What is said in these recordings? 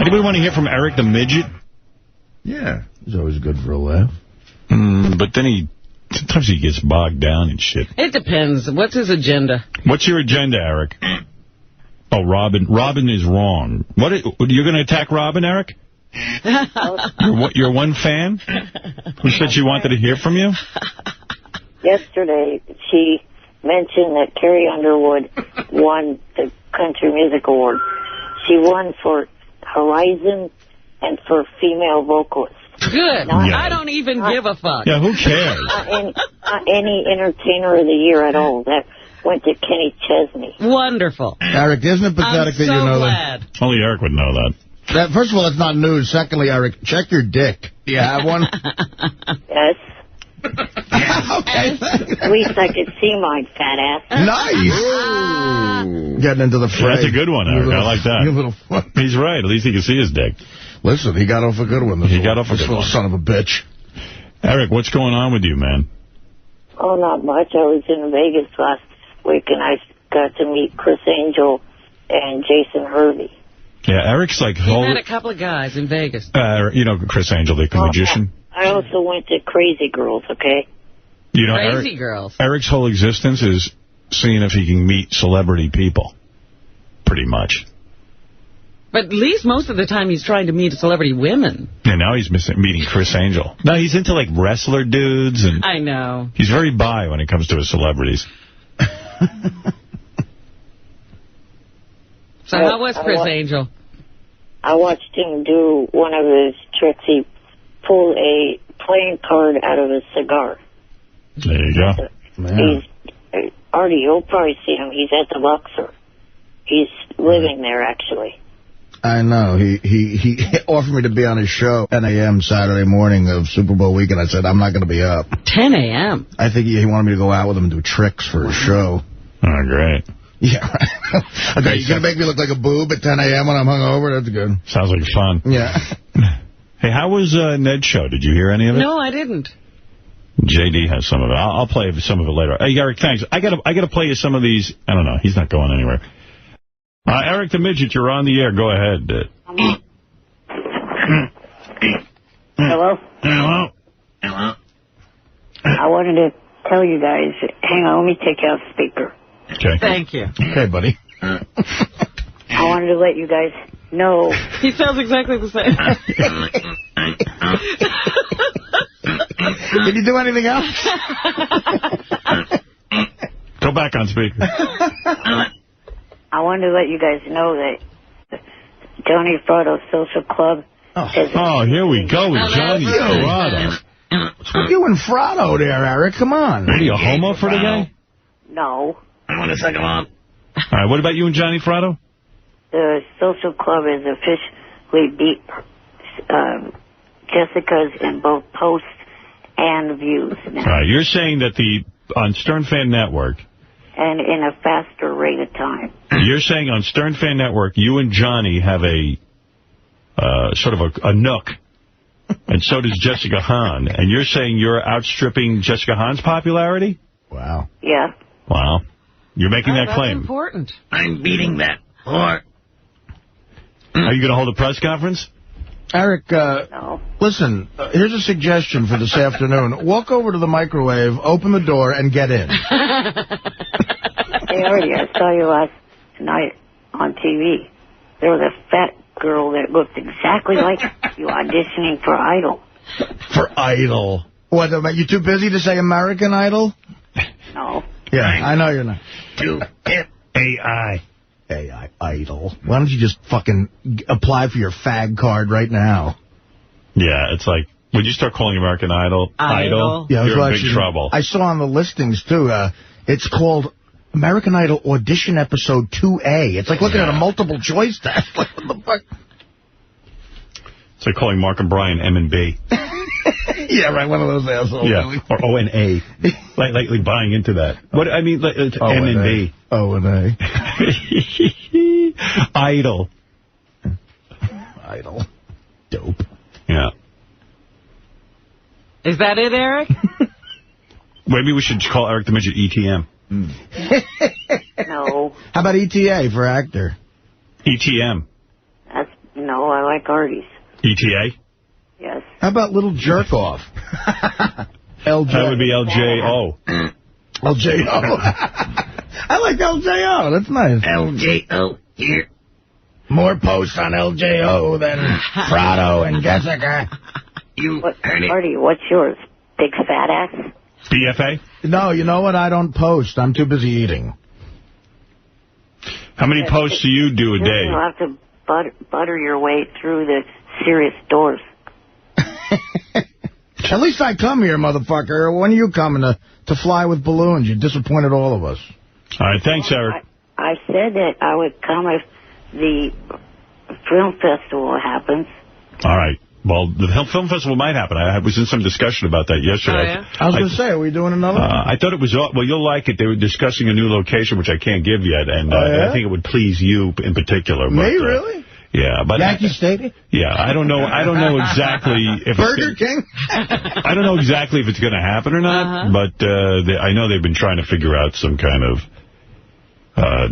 Anybody want to hear from Eric the Midget? Yeah, he's always good for a laugh. But then sometimes he gets bogged down and shit. It depends. What's his agenda? What's your agenda, Eric? Oh, Robin. Robin is wrong. You're going to attack Robin, Eric? You're one fan who said she wanted to hear from you? Yesterday, she mentioned that Carrie Underwood won the Country Music Award. She won for Horizon and for female vocalist. Good. I don't even give a fuck. Yeah, who cares? Not any entertainer of the year at all. That went to Kenny Chesney. Wonderful. Eric, isn't it pathetic that you know glad. that? Only Eric would know that. First of all, it's not news. Secondly, Eric, check your dick. Do you have one? Yes. Okay. At least I could see my fat ass. Nice. Getting into the fray. That's a good one, Eric. I like that. You little fuck. He's right. At least he can see his dick. Listen, he got off a good one. He got off a good one. Son of a bitch. Eric, what's going on with you, man? Oh, not much. I was in Vegas last week, and I got to meet Chris Angel and Jason Hervey. Yeah, Eric's like... He met a couple of guys in Vegas. You know Chris Angel, the magician? I also went to Crazy Girls, okay? You know, Crazy Girls. Eric's whole existence is seeing if he can meet celebrity people. Pretty much. But at least most of the time he's trying to meet celebrity women. Yeah, now he's meeting Chris Angel. No, he's into, like, wrestler dudes. And I know. He's very bi when it comes to his celebrities. So how was Chris Angel? I watched him do one of his tricks. He pulled a playing card out of a cigar. There you go. Artie, you'll probably see him. He's at the Luxor. He's living there, actually. I know. He offered me to be on his show 10 a.m. Saturday morning of Super Bowl weekend. I said, I'm not going to be up. 10 a.m.? I think he wanted me to go out with him and do tricks for his show. Oh, great. Yeah, right. Okay, you're going to make me look like a boob at 10 a.m. when I'm hungover? That's good. Sounds like fun. Yeah. Hey, how was Ned's show? Did you hear any of it? No, I didn't. JD has some of it. I'll play some of it later. Hey, Eric, thanks. I gotta play you some of these. I don't know. He's not going anywhere. Eric the Midget, you're on the air. Go ahead. Hello? Hello? Hello? I wanted to tell you guys, hang on, let me take you off speaker. Okay. Thank you. Okay, buddy. I wanted to let you guys know. He sounds exactly the same. Did you do anything else? Go back on speaker. I wanted to let you guys know that Johnny Fratto's Social Club... Oh, here we go with Johnny Fratto. What's with you and Fratto there, Eric? Come on. What are you, a homo for the guy? No. I want to suck him up. All right, what about you and Johnny Fratto? The Social Club is officially beat Jessica's in both posts and views now. All right, you're saying that on Stern Fan Network... And in a faster rate of time. You're saying on Stern Fan Network, you and Johnny have a sort of a nook, and so does Jessica Hahn. And you're saying you're outstripping Jessica Hahn's popularity? Wow. Yeah. Wow. You're making that claim. That's important. I'm beating that whore. Are you going to hold a press conference? Eric, No. Listen, here's a suggestion for this afternoon. Walk over to the microwave, open the door, and get in. Hey, Artie, I saw you last night on TV. There was a fat girl that looked exactly like you auditioning for Idol. For Idol? What, you too busy to say American Idol? No. Yeah, I know you're not. To hit AI. AI Idol. Why don't you just fucking apply for your fag card right now? Yeah, it's like, when you start calling American Idol, Idol. Yeah, you're in big trouble. I saw on the listings, too, it's called American Idol Audition Episode 2A. It's like looking at a multiple choice test. Like, what the fuck? It's like calling Mark and Brian M and B. Yeah, right, one of those assholes. Yeah, or O and A. like buying into that. What I mean, like, it's M and B. O and A. Idol. Idol. Dope. Yeah. Is that it, Eric? Maybe we should call Eric the Midget ETM. No. How about ETA for actor? ETM. No, I like Artie's. ETA? Yes. How about Little Jerk Off? LJ. That would be LJO. LJO. I like LJO. That's nice. LJO here. More posts on LJO than Prado and Jessica. You heard it. Artie, what's yours? Big fat ass? BFA? No, you know what? I don't post. I'm too busy eating. How many posts do you do a day? You'll have to butter your way through the serious doors. At least I come here, motherfucker. When are you coming to fly with balloons? You disappointed all of us. All right, thanks, Eric. I said that I would come if the film festival happens. All right. Well, the film festival might happen. I was in some discussion about that yesterday. Oh, yeah? I was going to say, are we doing another one? I thought it was, well, you'll like it. They were discussing a new location, which I can't give yet, and I think it would please you in particular. Me, but, really? Yeah, but Yankee Stadium? Yeah, I don't know exactly if Burger King? I don't know exactly if it's going to happen or not, but I know they've been trying to figure out some kind of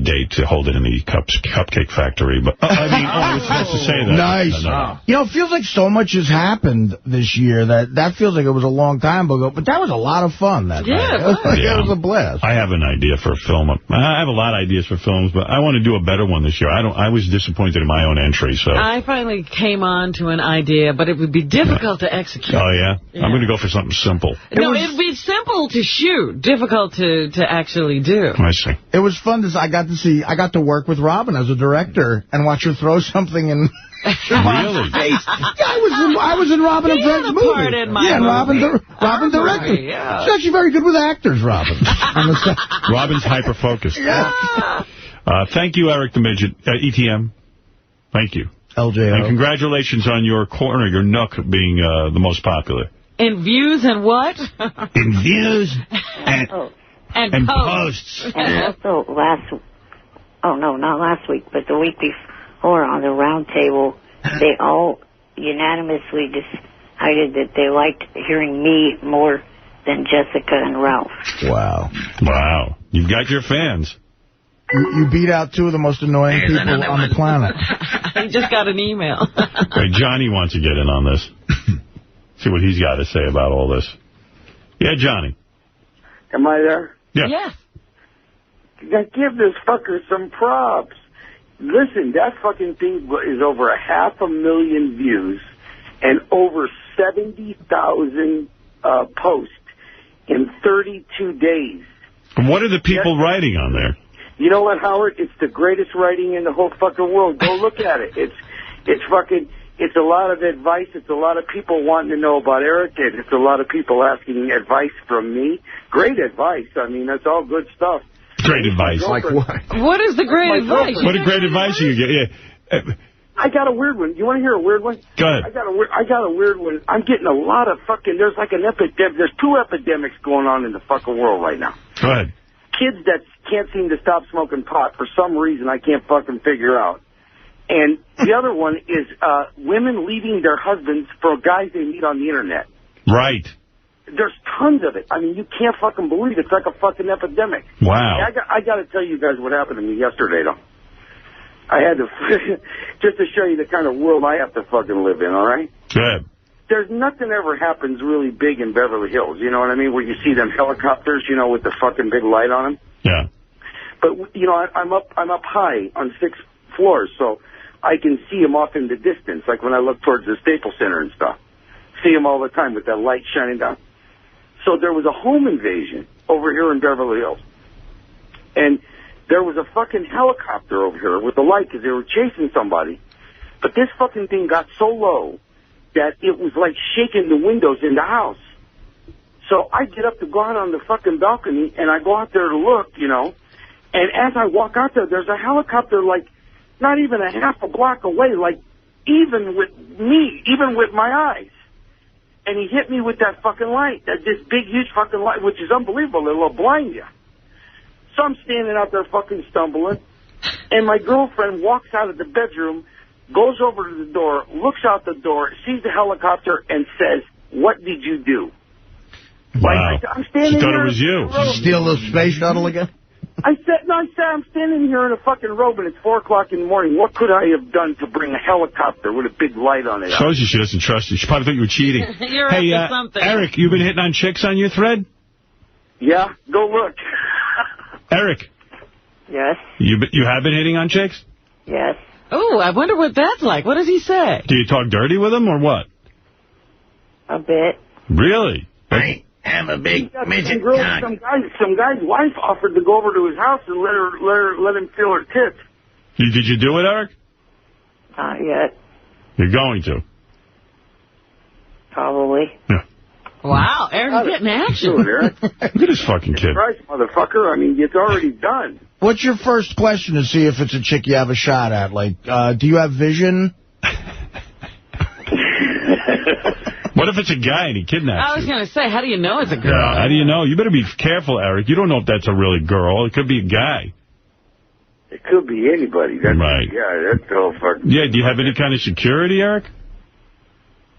date to hold it in the Cupcake Factory. But I mean, it's nice to say that. Nice. No. You know, it feels like so much has happened this year that feels like it was a long time ago. But that was a lot of fun that night. It was a blast. I have an idea for a film. I have a lot of ideas for films, but I want to do a better one this year. I was disappointed in my own entry. So I finally came on to an idea, but it would be difficult to execute. Oh, yeah? I'm going to go for something simple. It'd be simple to shoot, difficult to actually do. I see. It was fun. I got to work with Robin as a director and watch her throw something in Really? face. Yeah, I was in Robin and Fred's movie. Part in my and movie. Robin directed. Yeah. She's actually very good with actors, Robin. Robin's hyper-focused. Yeah. Thank you, Eric the Midget. ETM. Thank you. LJO. And congratulations on your corner, your nook being the most popular. In views and what? In views and posts. And also not last week, but the week before on the round table, they all unanimously decided that they liked hearing me more than Jessica and Ralph. Wow. Wow. You've got your fans. You beat out two of the most annoying people on the planet. I just got an email. Hey, Johnny wants to get in on this. See what he's got to say about all this. Yeah, Johnny. Am I there? Yeah. Yes. Give this fucker some props. Listen, that fucking thing is over 500,000 views and over 70,000 posts in 32 days. And what are the people writing on there? You know what, Howard? It's the greatest writing in the whole fucking world. Go look at it. It's a lot of advice. It's a lot of people wanting to know about Eric. It's a lot of people asking advice from me. Great advice. I mean, that's all good stuff. Great advice. Like what? What is the great advice? What a great advice you get. Yeah. I got a weird one. You want to hear a weird one? Go ahead. I got a weird one. I'm getting a lot of fucking... There's like an epidemic. There's two epidemics going on in the fucking world right now. Go ahead. Kids that can't seem to stop smoking pot for some reason I can't fucking figure out. And the other one is women leaving their husbands for guys they meet on the Internet. Right. There's tons of it. I mean, you can't fucking believe it. It's like a fucking epidemic. Wow. I got to tell you guys what happened to me yesterday, though. I had to, just to show you the kind of world I have to fucking live in, all right? Good. There's nothing ever happens really big in Beverly Hills, you know what I mean, where you see them helicopters, you know, with the fucking big light on them. Yeah. But, you know, I'm up high on 6 floors, so I can see them off in the distance, like when I look towards the Staples Center and stuff. See them all the time with that light shining down. So there was a home invasion over here in Beverly Hills. And there was a fucking helicopter over here with the light because they were chasing somebody. But this fucking thing got so low that it was like shaking the windows in the house. So I get up to go out on the fucking balcony, and I go out there to look, you know. And as I walk out there, there's a helicopter, like, not even a half a block away, like, even with me, even with my eyes. And he hit me with that fucking light, this big, huge fucking light, which is unbelievable. It'll blind you. So I'm standing out there fucking stumbling, and my girlfriend walks out of the bedroom, goes over to the door, looks out the door, sees the helicopter, and says, "What did you do?" Wow. I'm standing she thought there. it was you. Steal the space shuttle again? I'm standing here in a fucking robe, and it's 4 o'clock in the morning. What could I have done to bring a helicopter with a big light on it? Shows you she doesn't trust you. She probably thought you were cheating. You're hey, up to something. Eric, you been hitting on chicks on your thread? Yeah, go look. Eric. Yes. You have been hitting on chicks? Yes. Oh, I wonder what that's like. What does he say? Do you talk dirty with them or what? A bit. Really? I am a big midget Girl, cock. some guy's wife offered to go over to his house and let him feel her tits. Did you do it, Eric? Not yet. You're going to. Probably. Yeah. Wow, Eric's getting action. Do it, Eric. Look at this fucking kid. Christ, motherfucker. I mean, it's already done. What's your first question to see if it's a chick you have a shot at? Like, do you have vision? What if it's a guy and he kidnaps you? I was going to say, how do you know it's a girl? Yeah, how do you know? You better be careful, Eric. You don't know if that's a really girl. It could be a guy. It could be anybody. That's, right. Yeah, that's all fucking... Yeah, do you have any kind of security, Eric?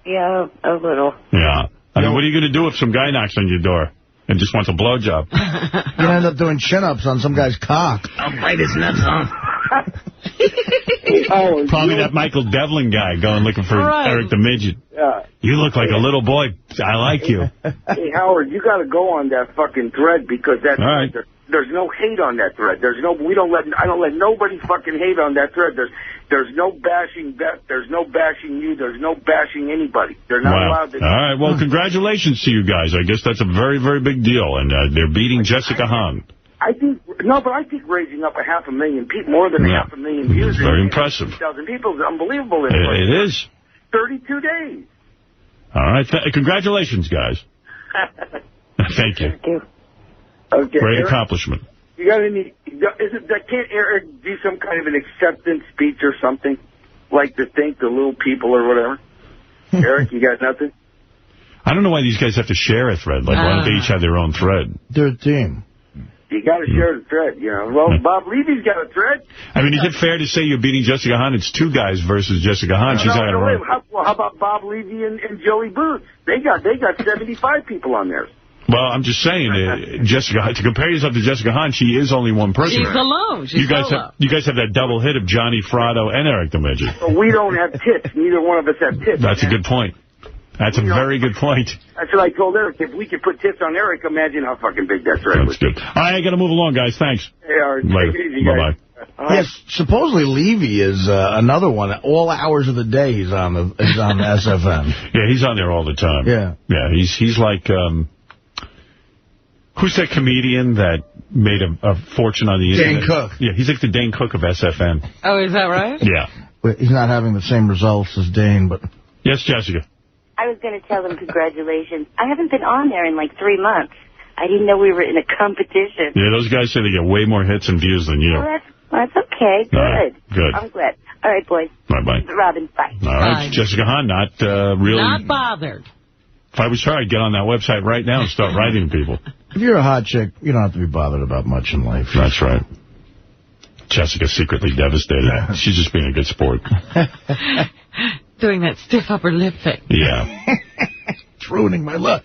Yeah, a little. Yeah. I mean, what are you going to do if some guy knocks on your door and just wants a blowjob? You end up doing chin-ups on some guy's cock. I'll bite his nuts off. Probably that Michael Devlin guy going looking for Eric the Midget. Yeah. You look like a little boy. I like you. Hey, Howard, you got to go on that fucking thread because that's... All right. There's no hate on that thread. I don't let nobody fucking hate on that thread. There's no bashing Beth. There's no bashing you. There's no bashing anybody. They're not allowed to. All right. Well, congratulations to you guys. I guess that's a very, very big deal. And they're beating Jessica Hahn. I think raising up 500,000 people, more than 500,000 views. It's very impressive. 2,000 people is unbelievable. It is. 32 days. All right. Congratulations, guys. Thank you. Thank you. Okay. Great Eric, accomplishment. You got any? Can't Eric do some kind of an acceptance speech or something, like to thank the little people or whatever? Eric, you got nothing? I don't know why these guys have to share a thread. Like, why don't they each have their own thread? They're a team. You got to share the thread, you know. Well, Bob Levy's got a thread. I mean, is it fair to say you're beating Jessica Hahn? It's two guys versus Jessica Hahn. She's on her own. How about Bob Levy and Joey Booth? They got 75 people on there. Well, I'm just saying, Jessica, to compare yourself to Jessica Hahn, she is only one person. She's alone. She's you guys have that double hit of Johnny Fratto and Eric the Midget. But we don't have tits. Neither one of us have tits. That's a good point. That's a very good point. That's what I told Eric. If we could put tits on Eric, imagine how fucking big that thread was. That's good. All right, I got to move along, guys. Thanks. Hey, all right. Later. Bye-bye. Yes, supposedly Levy is another one. All hours of the day he's on SFM. Yeah, he's on there all the time. Yeah. Yeah, he's like... who's that comedian that made a fortune on the internet? Dane Cook. Yeah, he's like the Dane Cook of SFM. Oh, is that right? Yeah. He's not having the same results as Dane, but... Yes, Jessica. I was going to tell them congratulations. I haven't been on there in like 3 months. I didn't know we were in a competition. Yeah, those guys say they get way more hits and views than you. Well, that's okay. Good. Right, good. I'm glad. All right, boys. Bye-bye. Robin, bye. All right, Bye. Jessica Hahn, not really... Not bothered. If I was her, I'd get on that website right now and start writing to people. If you're a hot chick, you don't have to be bothered about much in life. That's right. Jessica's secretly devastated. She's just being a good sport. Doing that stiff upper lip thing. Yeah. It's ruining my luck.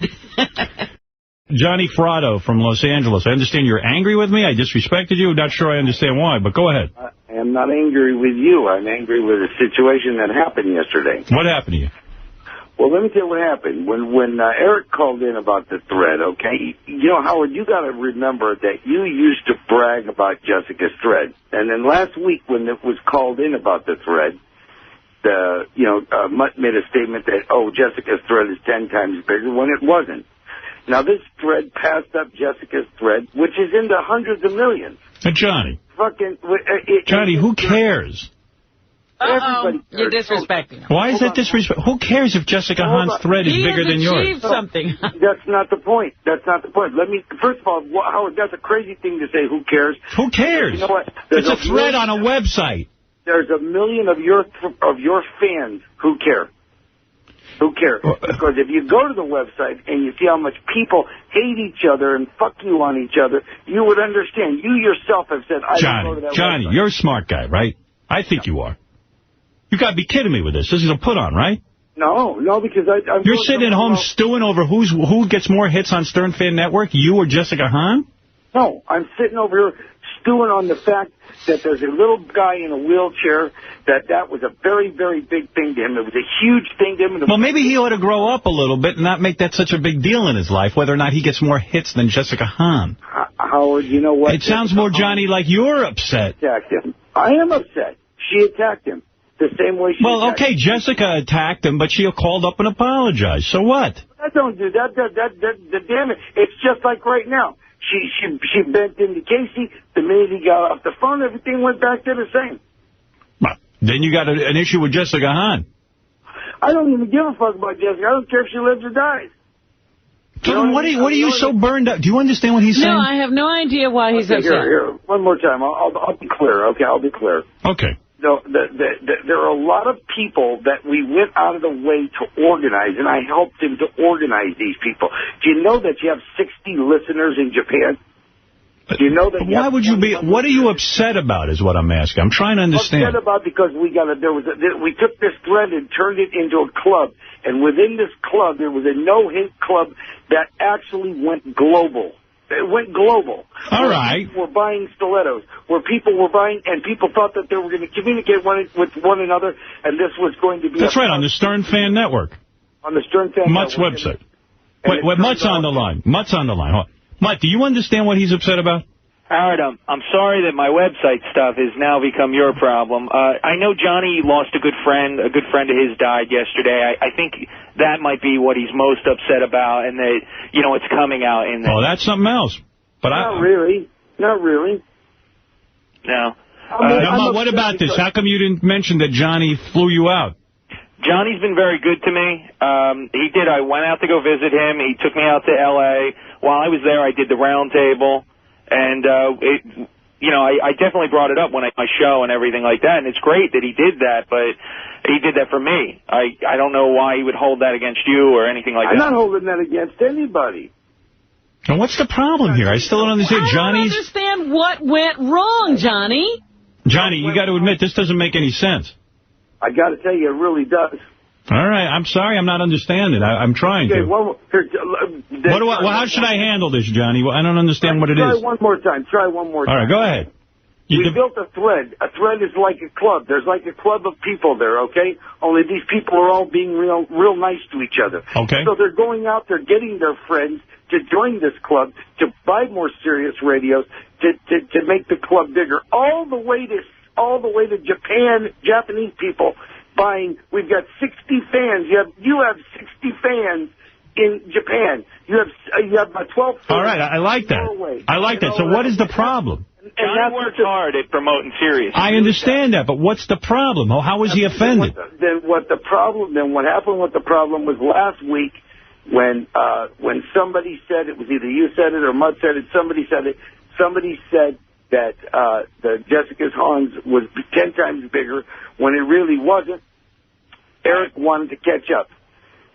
Johnny Fratto from Los Angeles. I understand you're angry with me. I disrespected you. Not sure I understand why, but go ahead. I am not angry with you. I'm angry with a situation that happened yesterday. What happened to you? Well, let me tell you what happened. When Eric called in about the thread, okay, you know, Howard, you got to remember that you used to brag about Jessica's thread. And then last week when it was called in about the thread, Mutt made a statement that, Jessica's thread is 10 times bigger when it wasn't. Now, this thread passed up Jessica's thread, which is in the hundreds of millions. Hey, Johnny. Johnny, who cares? Everybody cares. You're disrespecting him. Why is that disrespect? Who cares if Jessica Hahn's thread is bigger than yours? He has achieved something. That's not the point. That's not the point. First of all, Howard, that's a crazy thing to say, who cares? Who cares? You know what? It's a thread on a website. There's 1 million of your fans who care. Who care? Because if you go to the website and you see how much people hate each other and fuck you on each other, you would understand. You yourself have said, I don't go to that Johnny, website. you're a smart guy, right? I think you are. You got to be kidding me with this. This is a put-on, right? No, because I'm... You're sitting at home stewing over who gets more hits on Stern Fan Network, you or Jessica Hahn? No, I'm sitting over here stewing on the fact that there's a little guy in a wheelchair, that was a very, very big thing to him. It was a huge thing to him. Well, maybe he ought to grow up a little bit and not make that such a big deal in his life, whether or not he gets more hits than Jessica Hahn. Howard, you know what? It sounds more, Johnny, like you're upset. Attacked him. I am upset. She attacked him the same way she attacked him. Jessica attacked him, but she called up and apologized. So what? That don't do that. Damn it. It's just like right now. She bent into Casey. The minute he got off the phone, everything went back to the same. Well, then you got an issue with Jessica Hahn. I don't even give a fuck about Jessica. I don't care if she lives or dies. So what are you so burned up? Do you understand what he's saying? No, I have no idea why he's upset. Here, one more time. I'll be clear. Okay, I'll be clear. Okay. No, there are a lot of people that we went out of the way to organize, and I helped him to organize these people. Do you know that you have 60 listeners in Japan? Do you know that? Why would you be? What are you upset about? Is what I'm asking. I'm trying to understand. Upset about because we took this thread and turned it into a club, and within this club there was a no-hate club that actually went global. It went global. All right. People were buying stilettos, where people were buying, and people thought that they were going to communicate with one another, and this was going to be... That's right, on the Stern Fan Network. On the Stern Fan Mutt's Network. website. Wait, Mutt's on the line. Mutt's on the line. Hold on. Mutt, do you understand what he's upset about? Howard, I'm sorry that my website stuff has now become your problem. I know Johnny lost a good friend. A good friend of his died yesterday. I think that might be what he's most upset about, and that, you know, it's coming out in that. Oh, that's something else. But Not really. Not really. No. Mutt, what about this? How come you didn't mention that Johnny flew you out? Johnny's been very good to me. He did. I went out to go visit him. He took me out to L.A. While I was there, I did the round table. And, I definitely brought it up when my show and everything like that. And it's great that he did that, but he did that for me. I don't know why he would hold that against you or anything like that. I'm not holding that against anybody. And what's the problem here? I still don't understand. I don't understand what went wrong, Johnny. Johnny, you got to admit, this doesn't make any sense. I got to tell you, it really does. All right, I'm sorry, I'm not understanding. I'm trying to. How should I handle this, Johnny? I don't understand what it is. Try one more time. All right, go ahead. We built a thread. A thread is like a club. There's like a club of people there, okay? Only these people are all being real nice to each other. Okay. So they're going out there getting their friends to join this club, to buy more Sirius radios, to make the club bigger. All the way to Japanese people buying. We've got 60 fans. You have 60 fans in Japan. You have about 12 fans. All right, I like that. I like that. So what is the problem? Johnny works hard at promoting Sirius. I understand that, but what's the problem? How was he offended? What happened with the problem was last week when somebody said, it was either you said it or Mutt said it, somebody said that the Jessica Hahn's was 10 times bigger when it really wasn't. Eric wanted to catch up.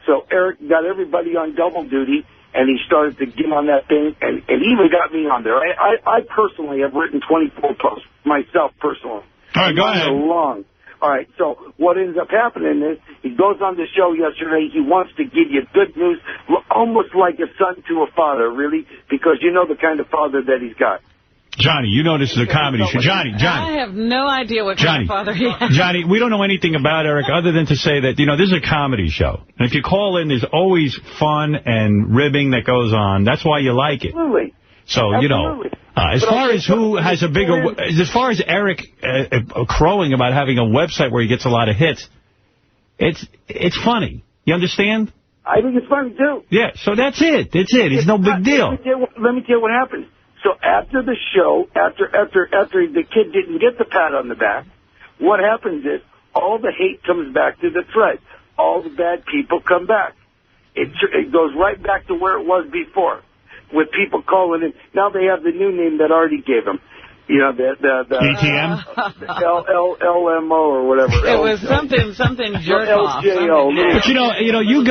So Eric got everybody on double duty, and he started to get on that thing, and even got me on there. I personally have written 24 posts, myself personally. All right, go ahead. Long. All right, so what ends up happening is he goes on the show yesterday. He wants to give you good news, almost like a son to a father, really, because you know the kind of father that he's got. Johnny, you know this is a comedy show. Johnny. I have no idea what kind of father he is. Johnny, we don't know anything about Eric other than to say that, this is a comedy show. And if you call in, there's always fun and ribbing that goes on. That's why you like it. Absolutely. So, as far as who has a bigger, as far as Eric crowing about having a website where he gets a lot of hits, it's funny. You understand? I think it's funny, too. Yeah, so that's it. It's no big deal. Let me tell you what happened. So after the show, after the kid didn't get the pat on the back, what happens is all the hate comes back to the thread. All the bad people come back. It goes right back to where it was before, with people calling in. Now they have the new name that Artie gave them. The ETM? LMO or whatever. It was something jerk off. But you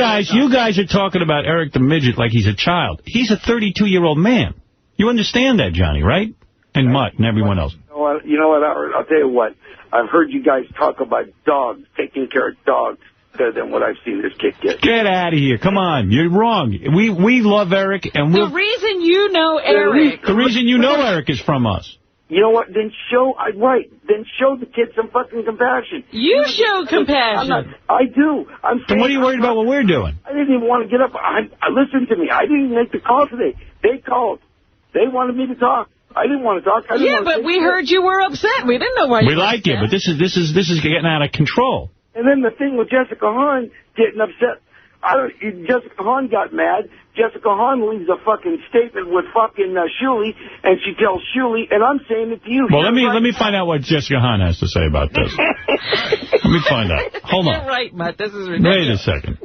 guys are talking about Eric the Midget like he's a child. He's a 32-year-old man. You understand that, Johnny, right? And Mutt and everyone else. You know what, I'll tell you what. I've heard you guys talk about dogs, taking care of dogs, better than what I've seen this kid get. Get out of here. Come on. You're wrong. We love Eric. And the reason you know Eric. The reason you know Eric is from us. You know what? Then show the kids some fucking compassion. You show compassion. I do. Then what are you worried about what we're doing? I didn't even want to get up. Listen to me. I didn't even make the call today. They called. They wanted me to talk. I didn't want to talk. But we heard you were upset. We didn't know why you were like you, but this is getting out of control. And then the thing with Jessica Hahn getting upset, Jessica Hahn got mad. Jessica Hahn leaves a fucking statement with fucking Shuley, and she tells Shuley, and I'm saying it to you. Well, let me find out what Jessica Hahn has to say about this. Let me find out. Hold on. You're right, Mutt. This is ridiculous. Wait a second.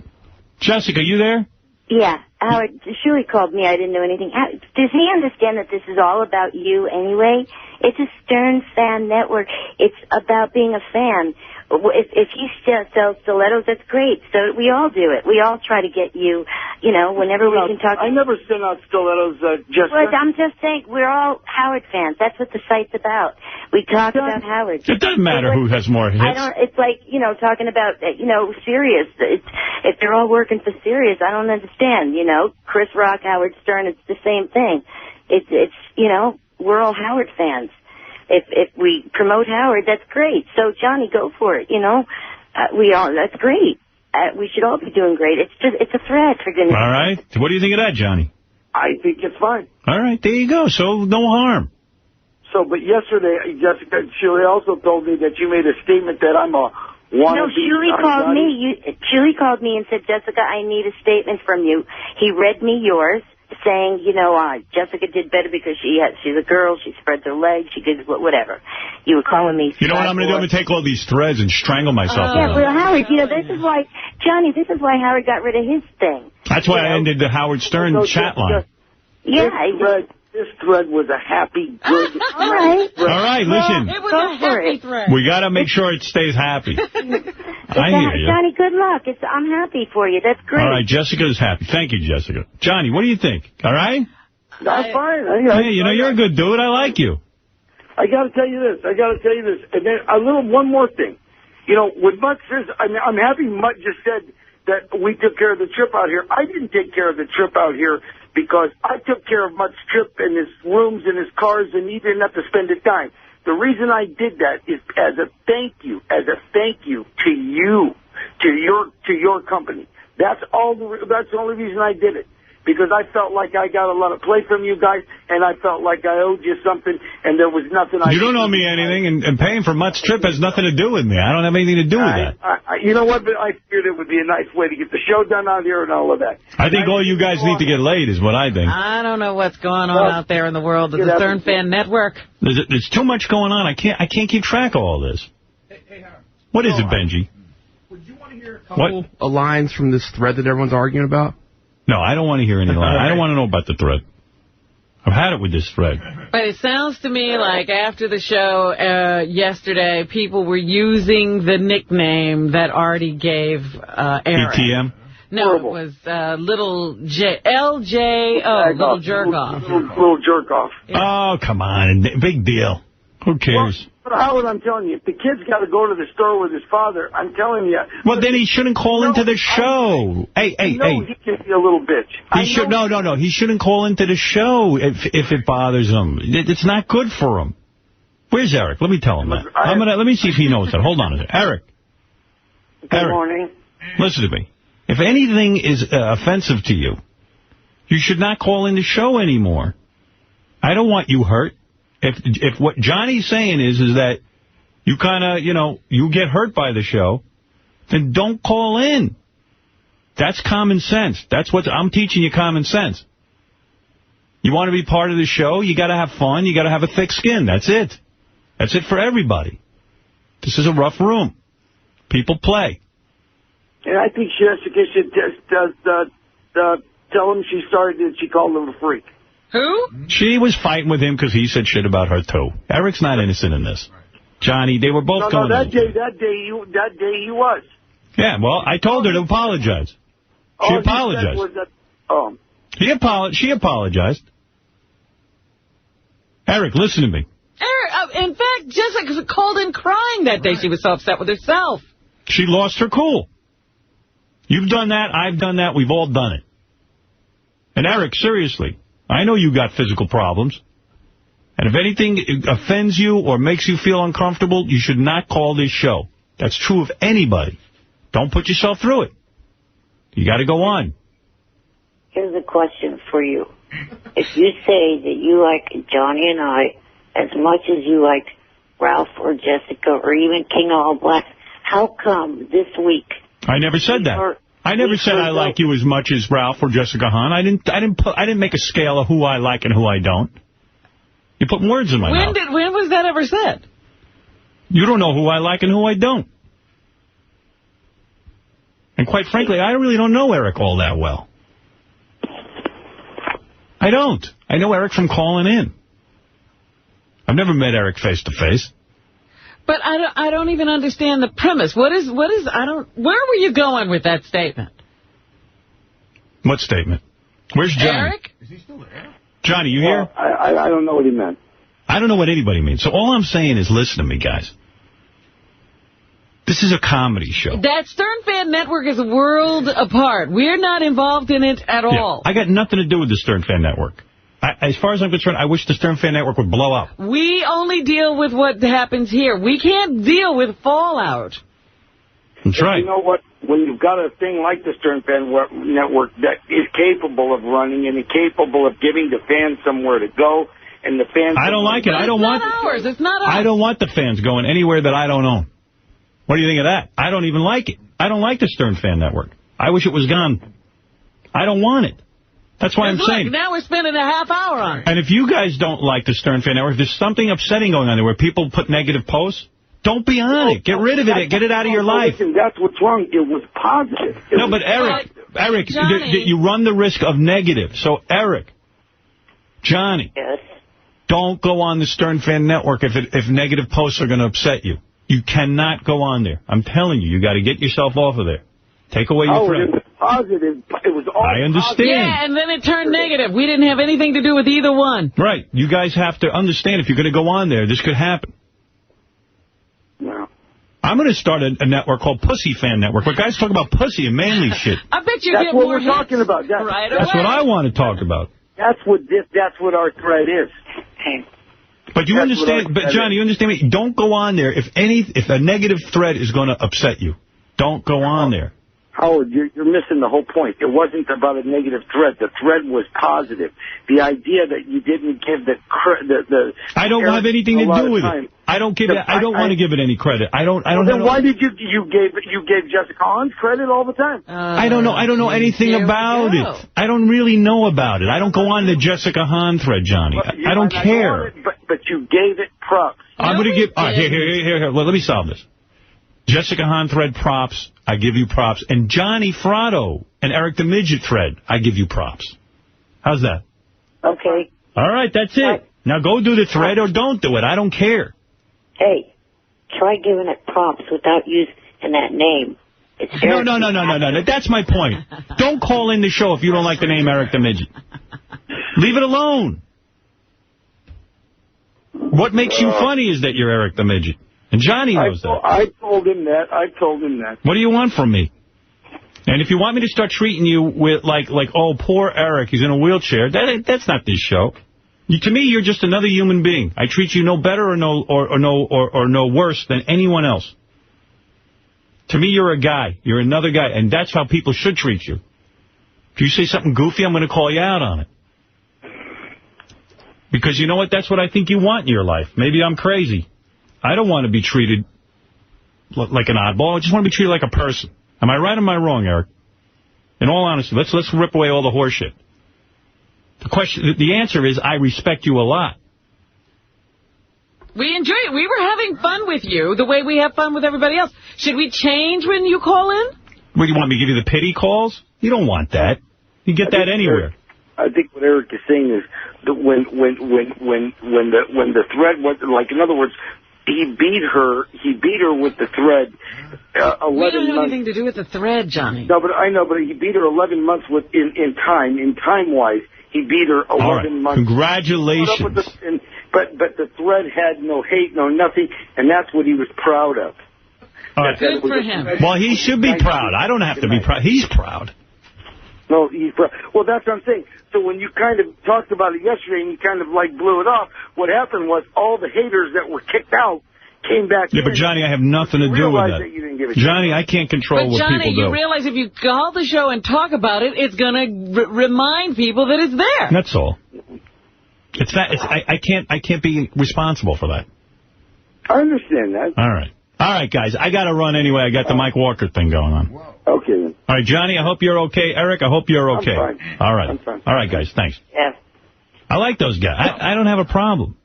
Jessica, you there? Yeah. Howard, Shuley called me. I didn't know anything. Does he understand that this is all about you anyway? It's a Stern fan network. It's about being a fan. If he sells stilettos, that's great. So we all do it. We all try to get you, whenever we can talk. I never send out stilettos, Jessica. Well, I'm just saying, we're all Howard fans. That's what the site's about. We talk about Howard. It doesn't matter who has more hits. It's like, talking about, Sirius. If they're all working for Sirius, I don't understand. Chris Rock, Howard Stern, it's the same thing. It's we're all Howard fans. If we promote Howard, that's great. So, Johnny, go for it, that's great. We should all be doing great. It's a threat, for goodness sake. All right. What do you think of that, Johnny? I think it's fine. All right, there you go. So, no harm. So, but yesterday, Jessica, Shirley also told me that you made a statement that I'm a wannabe. No, Shirley called me. Shirley called me and said, Jessica, I need a statement from you. He read me yours, saying, Jessica did better because she's a girl, she spreads her legs, she did whatever. You were calling me. You know what I'm going to do? I'm going to take all these threads and strangle myself. Yeah, well, Howard, this is why Howard got rid of his thing. That's why I ended the Howard Stern chat line. Yeah. This thread was a happy, good All right. All right, listen. It was a happy thread. We got to make sure it stays happy. I hear you. Johnny, good luck. I'm happy for you. That's great. All right, Jessica's happy. Thank you, Jessica. Johnny, what do you think? All right? That's fine. Hey, you're a good dude. I like you. I got to tell you this. And then one more thing. What Mutt says, I'm happy Mutt just said that we took care of the trip out here. I didn't take care of the trip out here because I took care of Mutt's trip and his rooms and his cars, and he didn't have to spend a dime. The reason I did that is as a thank you to you, to your company. That's the only reason I did it. Because I felt like I got a lot of play from you guys, and I felt like I owed you something, and there was nothing I... You don't owe me anything, and paying for Mutt's trip has nothing to do with me. I don't have anything to do with that. You know what? But I figured it would be a nice way to get the show done out here and all of that. I think all you guys need to get laid is what I think. I don't know what's going on out there in the world of the Stern Fan Network. There's too much going on. I can't keep track of all this. Hey, Howard. What is it, Benji? Would you want to hear a couple lines from this thread that everyone's arguing about? No, I don't want to hear any line. I don't want to know about the thread. I've had it with this thread. But it sounds to me like after the show yesterday, people were using the nickname that Artie gave Aaron. ETM? No, it was Little J, LJ, Little Jerk-Off. Little Jerk-Off. Yeah. Oh, come on. Big deal. Who cares? But Howard, I'm telling you, if the kid's got to go to the store with his father, I'm telling you. Well, then he shouldn't call into the show. Hey. He can be a little bitch. No. He shouldn't call into the show if it bothers him. It's not good for him. Where's Eric? Let me tell him that. Let me see if he knows that. Hold on a second. Eric. Good morning. Listen to me. If anything is offensive to you, you should not call in the show anymore. I don't want you hurt. If what Johnny's saying is that you kind of, you get hurt by the show, then don't call in. That's common sense. That's what I'm teaching you, common sense. You want to be part of the show, you got to have fun, you got to have a thick skin. That's it. That's it for everybody. This is a rough room. People play. And I think Jessica should just tell him she called him a freak. Who? She was fighting with him because he said shit about her, too. Eric's not innocent in this. Johnny, they were both going... No, that day he was. Yeah, well, I told her to apologize. She apologized. She apologized. Eric, listen to me. Eric, in fact, Jessica called in crying that day. She was so upset with herself. She lost her cool. You've done that. I've done that. We've all done it. And Eric, seriously... I know you got physical problems, And if anything offends you or makes you feel uncomfortable, you should not call this show. That's true of anybody. Don't put yourself through it. You got to go on. Here's a question for you. If you say that you like Johnny and I as much as you liked Ralph or Jessica or even King of All Blacks, how come this week? I never said that. I never said I like you as much as Ralph or Jessica Hahn. I didn't make a scale of who I like and who I don't. You put words in my mouth. When was that ever said? You don't know who I like and who I don't. And quite frankly, I really don't know Eric all that well. I don't. I know Eric from calling in. I've never met Eric face to face. But I don't even understand the premise. Where were you going with that statement? What statement? Where's Johnny? Eric? Is he still there? Johnny, you here? I don't know what he meant. I don't know what anybody means. So all I'm saying is listen to me, guys. This is a comedy show. That Stern Fan Network is a world apart. We're not involved in it at all. I got nothing to do with the Stern Fan Network. As far as I'm concerned, I wish the Stern Fan Network would blow up. We only deal with what happens here. We can't deal with fallout. That's right. You know what? When you've got a thing like the Stern Fan Network that is capable of running and capable of giving the fans somewhere to go, and the fans... I don't like it. I don't want... ours. It's not ours. I don't want the fans going anywhere that I don't own. What do you think of that? I don't even like it. I don't like the Stern Fan Network. I wish it was gone. I don't want it. That's why I'm saying. Now we're spending a half hour on it. And if you guys don't like the Stern Fan Network, if there's something upsetting going on there where people put negative posts, don't be on it. Get rid of it. Get it out of your life. Listen, that's what's wrong. It was positive. But Eric, you run the risk of negative. So, Eric, Johnny, yes, don't go on the Stern Fan Network if negative posts are going to upset you. You cannot go on there. I'm telling you, you got to get yourself off of there. Take away your friend. It was positive. It was all I understand. positive. Yeah, and then it turned negative. We didn't have anything to do with either one. Right. You guys have to understand if you're going to go on there, this could happen. No. I'm going to start a network called Pussy Fan Network, where guys talk about pussy and manly shit. I bet you that's get what more we're talking about. That's what I want to talk about. That's what our thread is. But you understand, Johnny, you understand me? Don't go on there if a negative thread is going to upset you. Don't go on there. Howard, you're missing the whole point. It wasn't about a negative thread. The thread was positive. The idea that you didn't give the I don't have anything to do with it. I don't want to give it any credit. I don't. Then why did you gave Jessica Hahn's credit all the time? I don't know anything about it. I don't really know about it. I don't go on the Jessica Hahn thread, Johnny. I don't care. But you gave it props. I'm going to give. Here. Well, let me solve this. Jessica Hahn thread props, I give you props. And Johnny Fratto and Eric the Midget thread, I give you props. How's that? Okay. All right, that's it. Now go do the thread or don't do it. I don't care. Hey, try giving it props without using that name. It's No. That's my point. Don't call in the show if you don't like the name Eric the Midget. Leave it alone. What makes you funny is that you're Eric the Midget. And Johnny knows that. I told him that. What do you want from me? And if you want me to start treating you with like, oh, poor Eric, he's in a wheelchair, that's not this show. To me, you're just another human being. I treat you no better or no worse than anyone else. To me, you're a guy. You're another guy, and that's how people should treat you. If you say something goofy, I'm going to call you out on it. Because you know what? That's what I think you want in your life. Maybe I'm crazy. I don't want to be treated like an oddball. I just want to be treated like a person. Am I right or am I wrong, Eric? In all honesty, let's rip away all the horse shit. The answer is I respect you a lot. We enjoy it. We were having fun with you the way we have fun with everybody else. Should we change when you call in? What, do you want me to give you the pity calls? You don't want that. You get that anywhere. I think what Eric is saying is that when the thread was, like, in other words, he beat her with the thread 11 months. We don't have months. anything to do with the thread, Johnny. No, but I know, but he beat her 11 months in time-wise. He beat her 11 months. Congratulations. But the thread had no hate, no nothing, and that's what he was proud of. Good for him. Well, he should be proud. I don't have to be proud. He's proud. No, well, that's what I'm saying. So when you kind of talked about it yesterday and you kind of like blew it off, what happened was all the haters that were kicked out came back in. Yeah, but Johnny, I have nothing to do with that. You didn't give a Johnny, I can't control what people do. But Johnny, you realize if you call the show and talk about it, it's going to remind people that it's there. That's all. It's that. I can't be responsible for that. I understand that. All right. All right, guys. I got to run anyway. I got the Mike Walker thing going on. Okay, then. All right, Johnny, I hope you're okay. Eric, I hope you're okay. I'm fine. All right. I'm fine. All right, guys. Thanks. Yeah. I like those guys. I don't have a problem.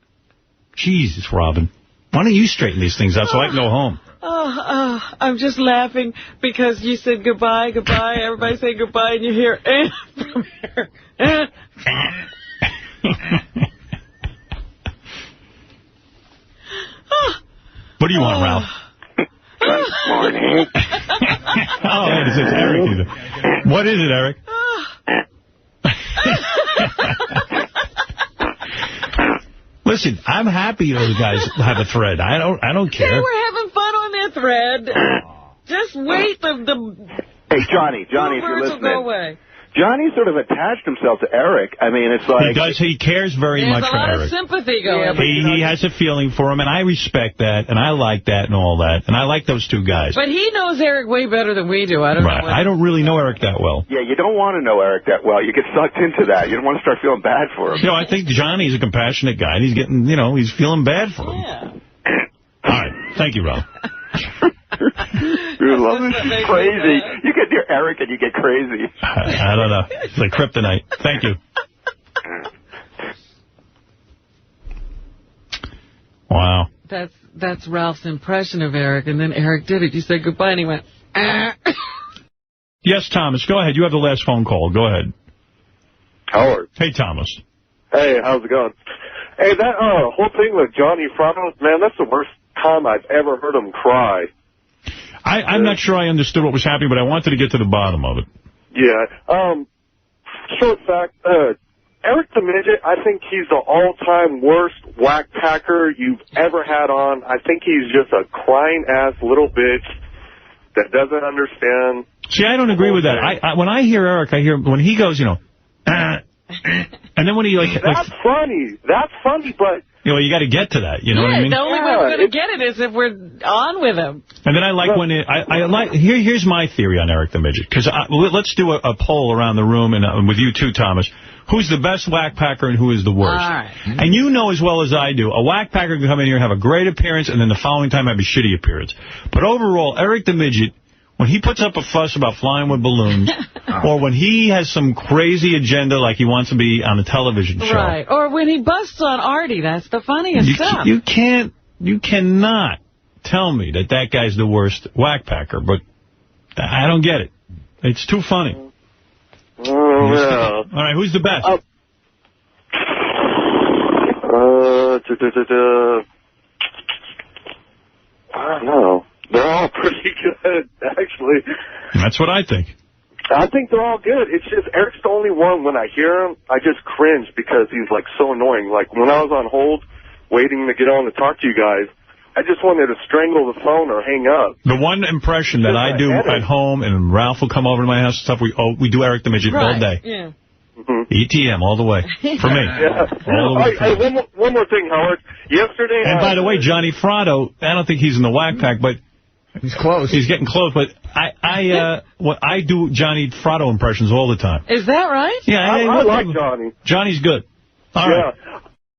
Jesus, Robin. Why don't you straighten these things out so I can go home? I'm just laughing because you said goodbye, goodbye. Everybody say goodbye, and you hear from here. What do you want, Ralph? Good morning. Oh, it's Eric. What is it, Eric? Listen, I'm happy those guys have a thread. I don't care. They were having fun on their thread. Just wait. Hey, Johnny, if you're will go away. listening. Johnny sort of attached himself to Eric. I mean, it's like... He does. He cares very much for Eric. There's a lot of sympathy going. He has a feeling for him, and I respect that, and I like that and all that. And I like those two guys. But he knows Eric way better than we do. I don't know. I don't really know Eric that well. Yeah, you don't want to know Eric that well. You get sucked into that. You don't want to start feeling bad for him. You know, I think Johnny's a compassionate guy, and he's getting, he's feeling bad for him. Yeah. All right. Thank you, Ralph. Dude, love this is crazy. You get near Eric and you get crazy. I don't know. It's like kryptonite. Thank you. Wow. That's Ralph's impression of Eric, and then Eric did it. You said goodbye, and he went, Yes, Thomas, go ahead. You have the last phone call. Go ahead. Howard. Hey, Thomas. Hey, how's it going? Hey, that whole thing with Johnny Frano, man, that's the worst time I've ever heard him cry. I'm not sure I understood what was happening, but I wanted to get to the bottom of it. Yeah. Short fact, Eric the Midget, I think he's the all-time worst whack packer you've ever had on. I think he's just a crying-ass little bitch that doesn't understand. See, I don't agree with that. When I hear Eric, I hear when he goes, and then when he That's funny. That's funny, but... you got to get to that. You know what I mean? The only way we're going to get it is if we're on with him. And then I like when here's my theory on Eric the Midget. Because let's do a poll around the room and with you too, Thomas. Who's the best whack packer and who is the worst? All right. And you know as well as I do, a whack packer can come in here and have a great appearance and then the following time have a shitty appearance. But overall, Eric the Midget, when he puts up a fuss about flying with balloons, or when he has some crazy agenda like he wants to be on a television show. Right. Or when he busts on Artie, that's the funniest stuff. You cannot tell me that guy's the worst whack packer, but I don't get it. It's too funny. Oh, yeah. All right, who's the best? I don't know. They're all pretty good, actually. That's what I think. I think they're all good. It's just Eric's the only one, when I hear him, I just cringe because he's, so annoying. Like, when I was on hold waiting to get on to talk to you guys, I just wanted to strangle the phone or hang up. The one impression that I do at home, and Ralph will come over to my house and stuff, we do Eric the Midget all day. Yeah. ETM all the way. For me. Yeah. All the way. Hey, one more thing, Howard. Yesterday... And by the way, Johnny Frado, I don't think he's in the whack pack, but... He's close. He's getting close, but I do Johnny Frado impressions all the time. Is that right? Yeah. I like Johnny. Johnny's good. All right.